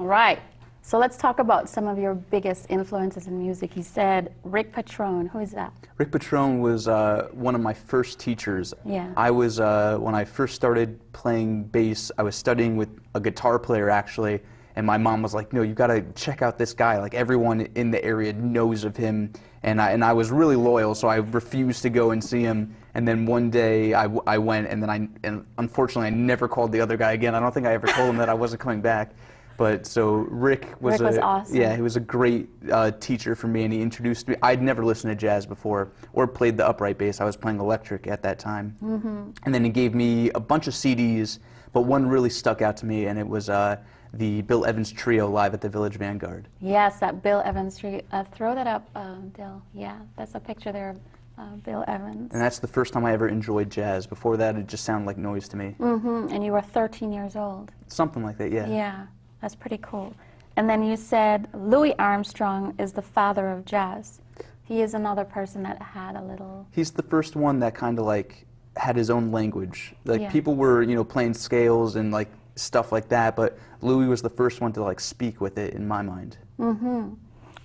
All right. So let's talk about some of your biggest influences in music. You said Rick Patrone. Who is that? Rick Patrone was one of my first teachers. Yeah. I was, when I first started playing bass, I was studying with a guitar player actually, and my mom was like, no, you gotta check out this guy. Like everyone in the area knows of him. And I was really loyal, so I refused to go and see him. And then one day I went, and then unfortunately I never called the other guy again. I don't think I ever told him that I wasn't coming back. But so Rick was awesome. Yeah, he was a great teacher for me, and he introduced me. I'd never listened to jazz before or played the upright bass. I was playing electric at that time. And then he gave me a bunch of CDs, but one really stuck out to me, and it was the Bill Evans Trio live at the Village Vanguard. Yes, that Bill Evans Trio. Throw that up, Dill. Yeah, that's a picture there of Bill Evans. And that's the first time I ever enjoyed jazz. Before that, it just sounded like noise to me. And you were 13 years old. Something like that, yeah. Yeah. That's pretty cool. And then you said Louis Armstrong is the father of jazz. He is another person that had a little... He's the first one that kind of like had his own language. Like Yeah. people were, you know, playing scales and like stuff like that, but Louis was the first one to like speak with it in my mind. And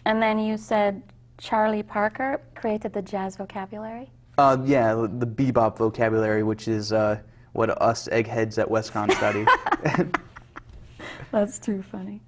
then you said Charlie Parker created the jazz vocabulary. Yeah, the bebop vocabulary, which is what us eggheads at Westcon study. That's too funny.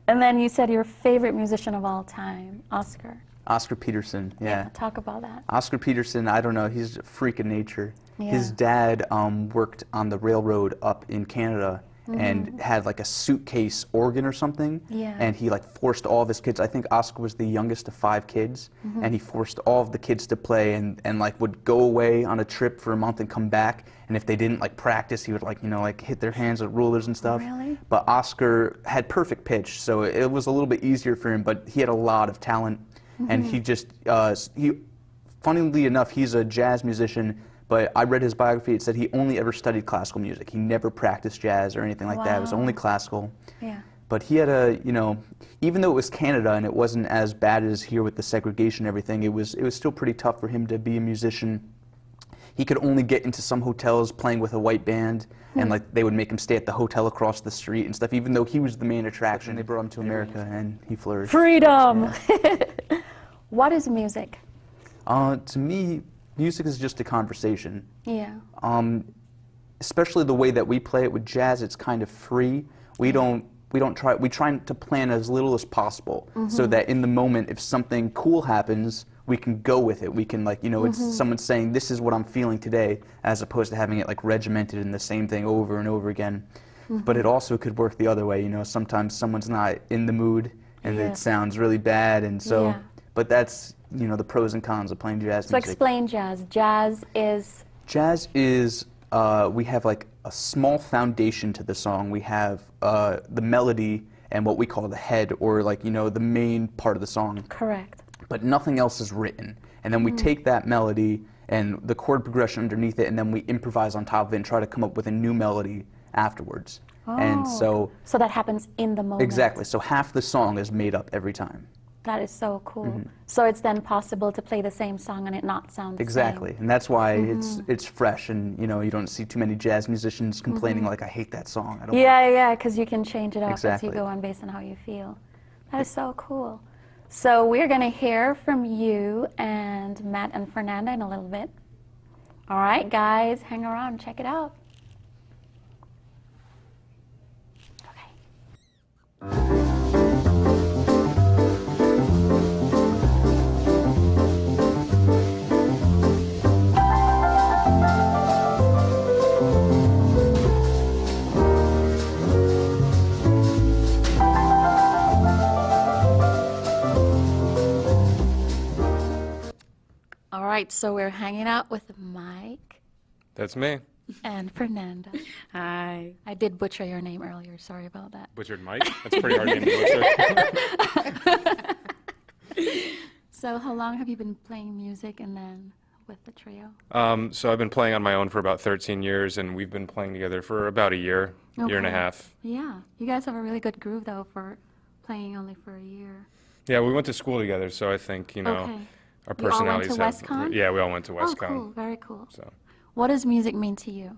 And then you said your favorite musician of all time, Oscar. Oscar Peterson, yeah. Talk about that. Oscar Peterson, I don't know, he's a freak of nature. Yeah. His dad worked on the railroad up in Canada and had like a suitcase organ or something. Yeah. And he like forced all of his kids, I think Oscar was the youngest of 5 kids, and he forced all of the kids to play and like would go away on a trip for a month and come back. And if they didn't like practice, he would like, you know, like hit their hands with rulers and stuff. Really? But Oscar had perfect pitch, so it was a little bit easier for him, but he had a lot of talent. And he just, funnily enough, he's a jazz musician, but I read his biography, it said he only ever studied classical music. He never practiced jazz or anything like that. It was only classical. Yeah. But he had a, you know, even though it was Canada and it wasn't as bad as here with the segregation and everything, it was still pretty tough for him to be a musician. He could only get into some hotels playing with a white band, and like they would make him stay at the hotel across the street and stuff, even though he was the main attraction. They brought him to America and he flourished. Freedom! Yeah. What is music? To me, music is just a conversation. Yeah. Especially the way that we play it with jazz, it's kind of free. We try to plan as little as possible, so that in the moment, if something cool happens, we can go with it. We can, like, you know, it's someone saying, this is what I'm feeling today, as opposed to having it like regimented in the same thing over and over again. But it also could work the other way, you know, sometimes someone's not in the mood and it sounds really bad, and so, but that's, you know, the pros and cons of playing jazz music. So explain jazz. Jazz is? Jazz is, we have like a small foundation to the song. We have the melody and what we call the head, or like, you know, the main part of the song. Correct. But nothing else is written. And then we take that melody and the chord progression underneath it, and then we improvise on top of it and try to come up with a new melody afterwards. And so that happens in the moment. Exactly. So half the song is made up every time. That is so cool. So it's then possible to play the same song and it not sound the Exactly. And that's why it's fresh, and, you know, you don't see too many jazz musicians complaining like, I hate that song. I don't yeah, because you can change it up as you Exactly. go on based on how you feel. That is so cool. So we're going to hear from you and Matt and Fernanda in a little bit. All right, guys, hang around, check it out. All right, so we're hanging out with Mike. That's me. And Fernanda. Hi. I did butcher your name earlier. Sorry about that. Butchered Mike? That's pretty hard name to butcher. So how long have you been playing music and then with the trio? So I've been playing on my own for about 13 years, and we've been playing together for about a year, year and a half. Yeah. You guys have a really good groove, though, for playing only for a year. Yeah, we went to school together, so I think, you know, our personalities you all went to Westcon? Yeah, we all went to Westcon. Oh, cool. Very cool. So. What does music mean to you?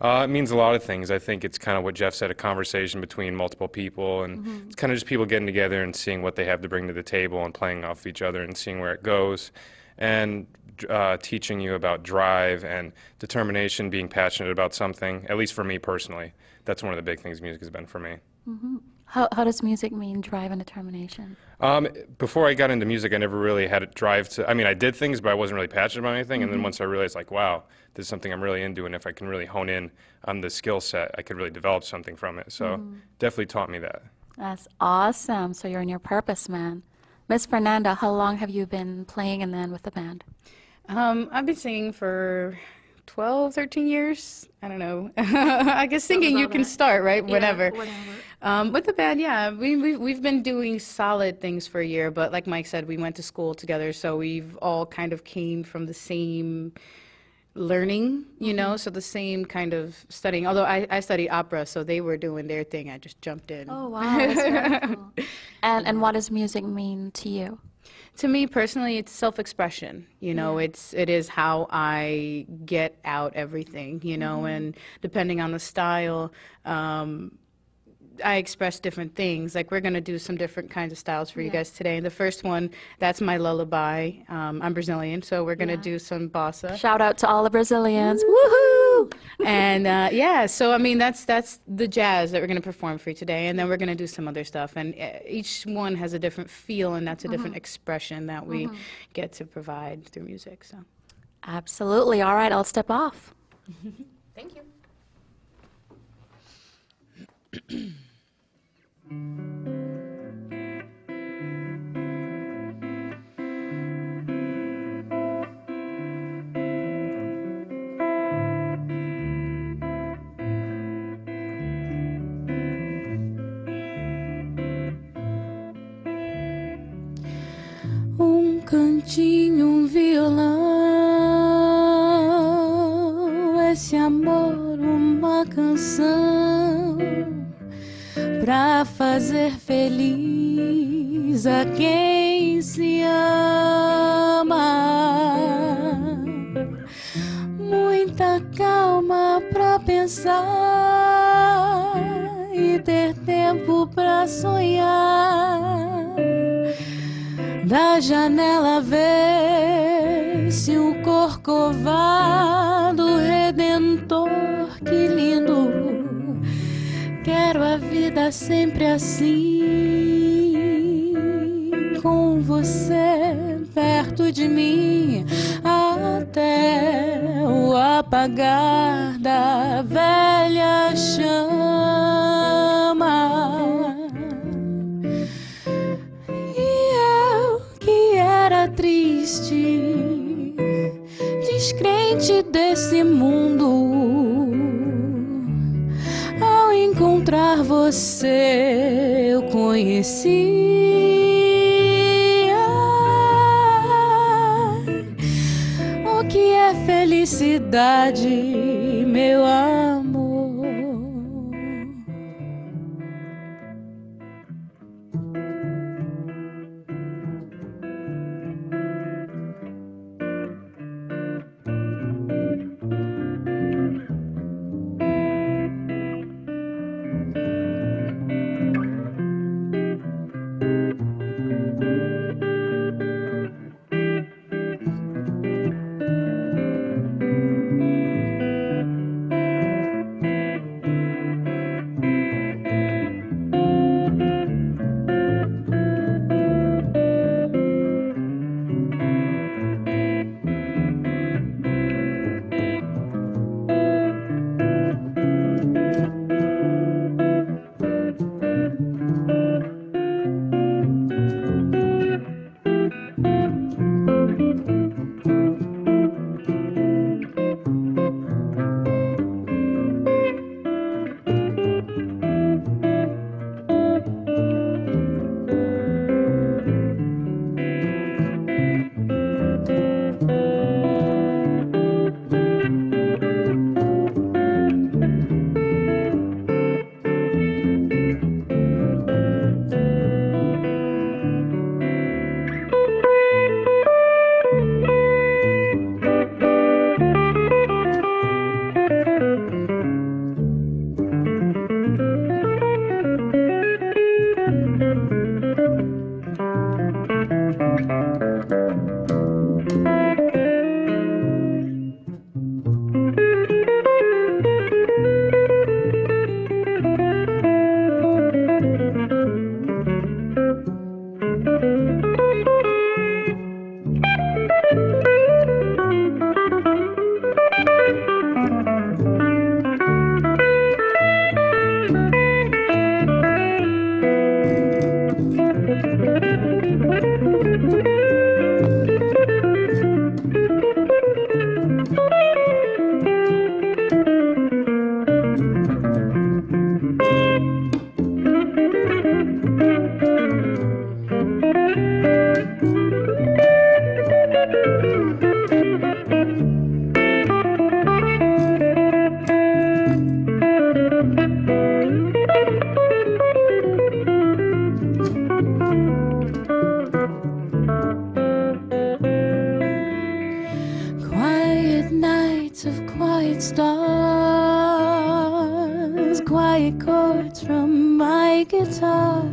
It means a lot of things. I think it's kind of what Jeff said, a conversation between multiple people, and it's kind of just people getting together and seeing what they have to bring to the table and playing off each other and seeing where it goes, and teaching you about drive and determination, being passionate about something, at least for me personally. That's one of the big things music has been for me. How does music mean drive and determination? Before I got into music, I never really had a drive to, I mean, I did things, but I wasn't really passionate about anything. And then once I realized, like, wow, this is something I'm really into, and if I can really hone in on the skill set, I could really develop something from it. So definitely taught me that. That's awesome. So you're in your purpose, man. Miss Fernanda, how long have you been playing and then with the band? I've been singing for 12, 13 years. I don't know. I guess singing you can start, right? Whenever. With the band, yeah, we've been doing solid things for a year, but like Mike said, we went to school together, so we've all kind of came from the same learning, you know, so the same kind of studying. Although I studied opera, so they were doing their thing. I just jumped in. Oh, wow, that's very cool. And what does music mean to you? To me personally, it's self-expression. You know, it is how I get out everything. You know, and depending on the style, I express different things. Like we're gonna do some different kinds of styles for you guys today. And the first one, that's my lullaby. I'm Brazilian, so we're gonna do some bossa. Shout out to all the Brazilians. Woohoo! And yeah, so I mean that's the jazz that we're gonna perform for you today, and then we're gonna do some other stuff. And each one has a different feel, and that's a different expression that we get to provide through music. So. Absolutely. All right, I'll step off. Thank you. Cantinho, violão, esse amor, uma canção pra fazer feliz a quem se ama. Muita calma pra pensar e ter tempo pra sonhar. Da janela vê-se um corcovado redentor, que lindo. Quero a vida sempre assim, com você perto de mim, até o apagar da velha chama. Triste, descrente desse mundo, ao encontrar você eu conheci o que é felicidade, meu amor. Quiet nights of quiet stars, quiet chords from my guitar,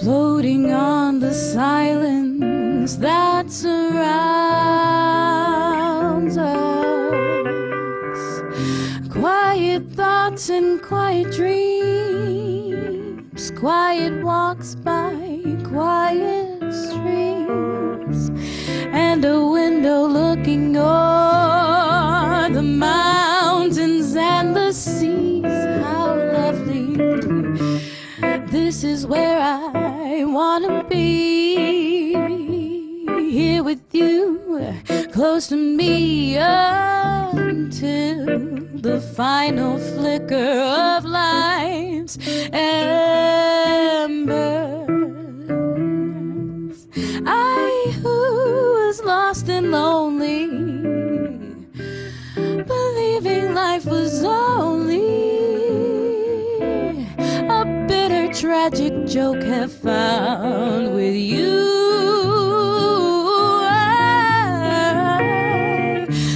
floating on the silence that surrounds us. Quiet thoughts and quiet dreams, quiet walks by quiet streams, and a window looking o'er the mountains and the seas. How lovely. This is where I wanna be, here with you, close to me, until the final flicker of life's embers. I who was lost and lonely, believing life was only a bitter, tragic joke, have found with you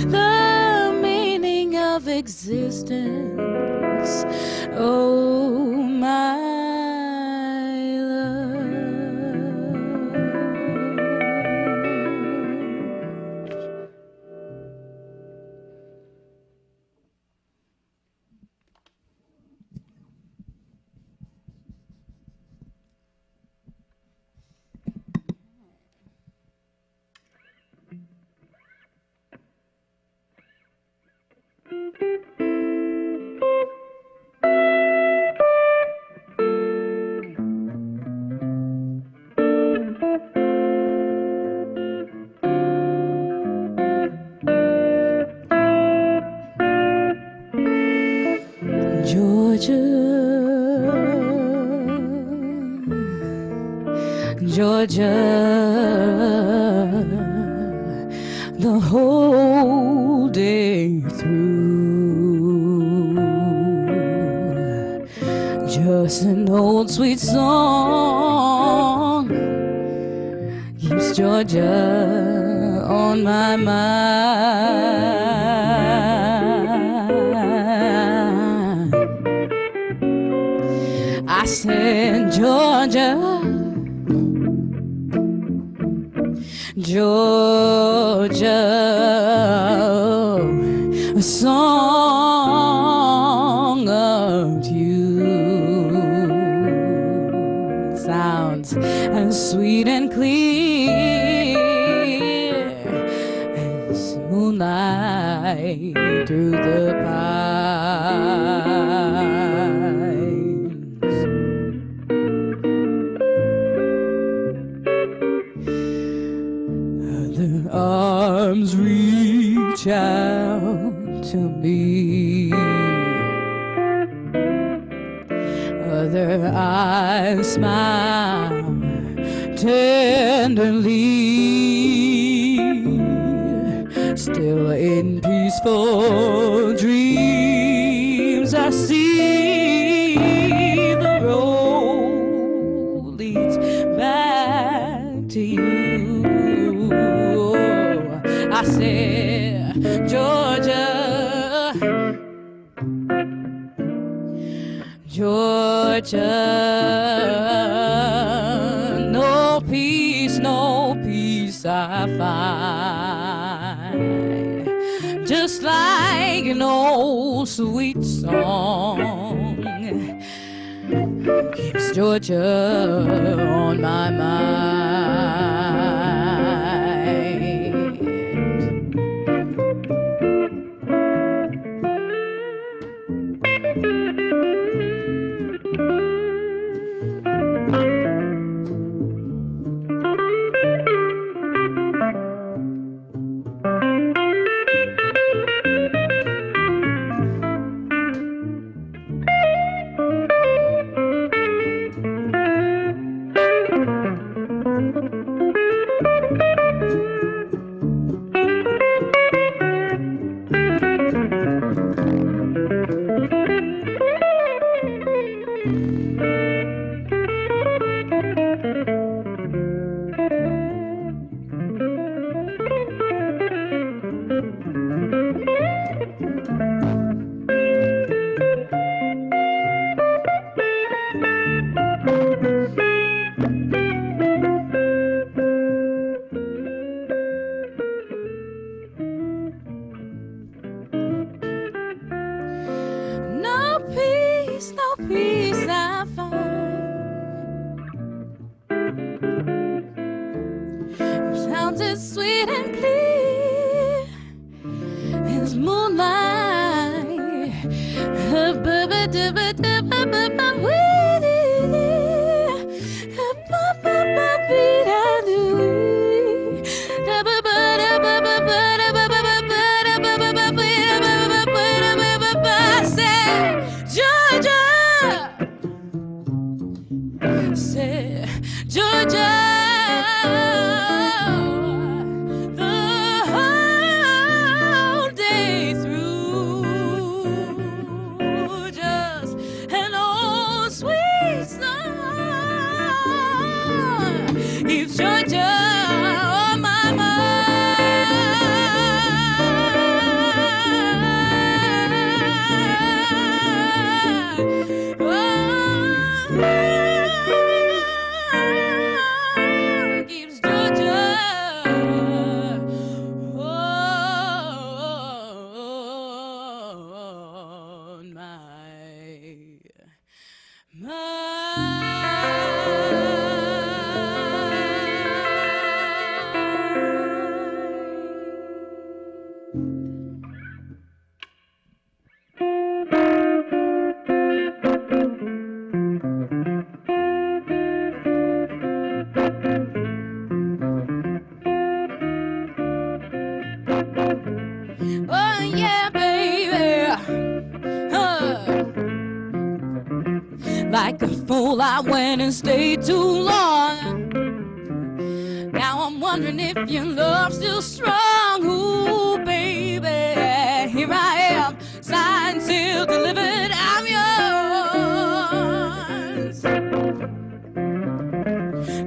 the meaning of existence. Oh, my love. Georgia, the whole day through, just an old sweet song keeps Georgia on my mind. I said, Georgia, Georgia, a song of you sounds as sweet and clear as moonlight through the pines. Other arms reach out to me, other eyes smile tenderly, still in peaceful dreams I see the road leads back to you. I said, Georgia, Georgia, no peace I find, just like an old sweet song keeps Georgia on my mind. sounds as sweet and clear as moonlight. Say, Georgia, the whole day through, just an old sweet song keeps Georgia on my mind. Keeps Georgia on my oh yeah, baby. Like a fool, I went and stayed too long. Now I'm wondering if your love's still strong. Ooh, baby, here I am, signed, sealed, delivered, I'm yours.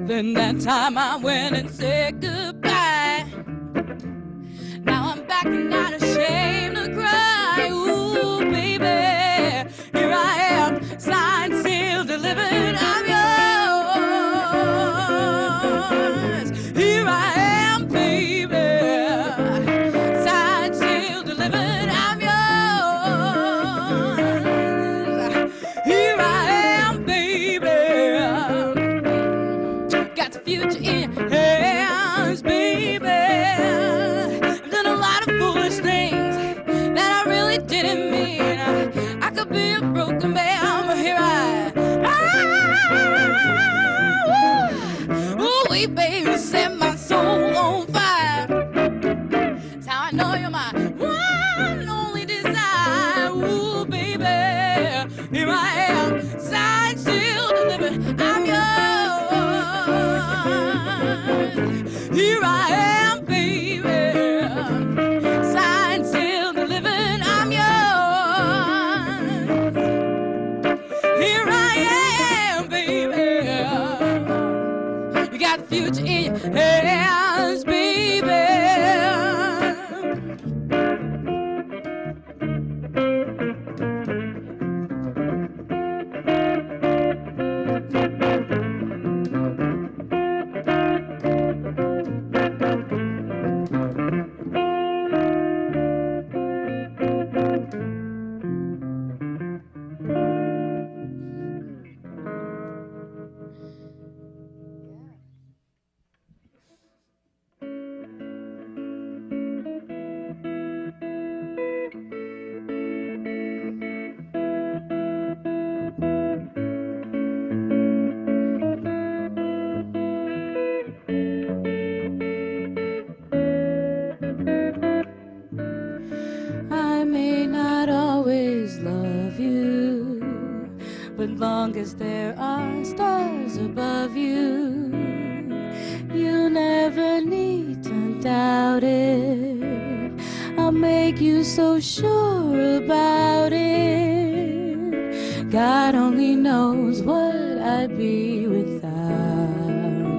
Then that time I went and said goodbye. Now I'm back and not ashamed to cry. Ooh, baby, here I am, signed, sealed, delivered, I'm yours. Here I am, baby, signed, sealed, delivered, I'm yours. Here I am, baby, got the future in your hands, baby. I've done a lot of foolish things that I really didn't mean. I could be a broken man, but here ooh, wait, baby, set my soul on fire. That's how I know you're my one and only desire. Ooh, baby, here I am, signed, sealed, delivered, I'm yours. Here I am, baby, signed, sealed, delivered, I'm yours. Here I am, baby, you got the future in your hands, baby. I may not always love you, but long as there are stars above you, you never need to doubt it. I'll make you so sure about it. God only knows what I'd be without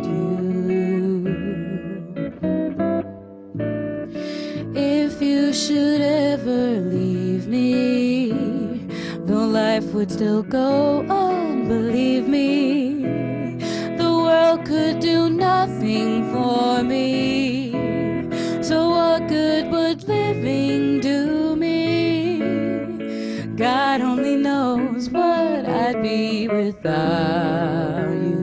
you. If you should ever leave me, though life would still go on, believe me, the world could do nothing for me. So what good would living do me? God only knows what I'd be without you.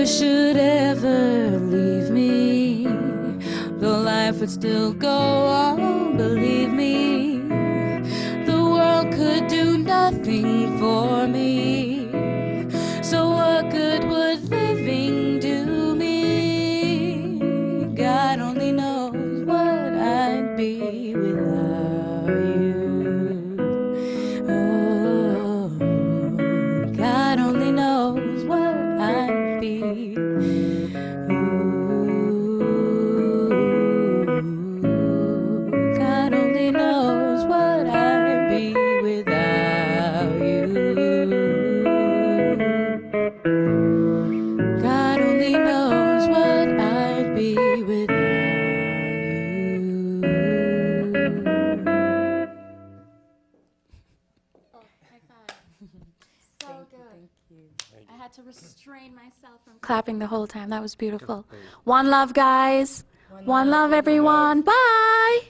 should ever leave me, though life would still go on, believe me, the world could do nothing for me. So what good would living do me? God only knows what I'd be without you. Oh, God only knows what I'd be. Ooh, God only knows what I'd be without you. God only knows what I'd be without you. So good. I had to restrain myself from clapping the whole time. That was beautiful. One love, guys. One love, everyone. Bye.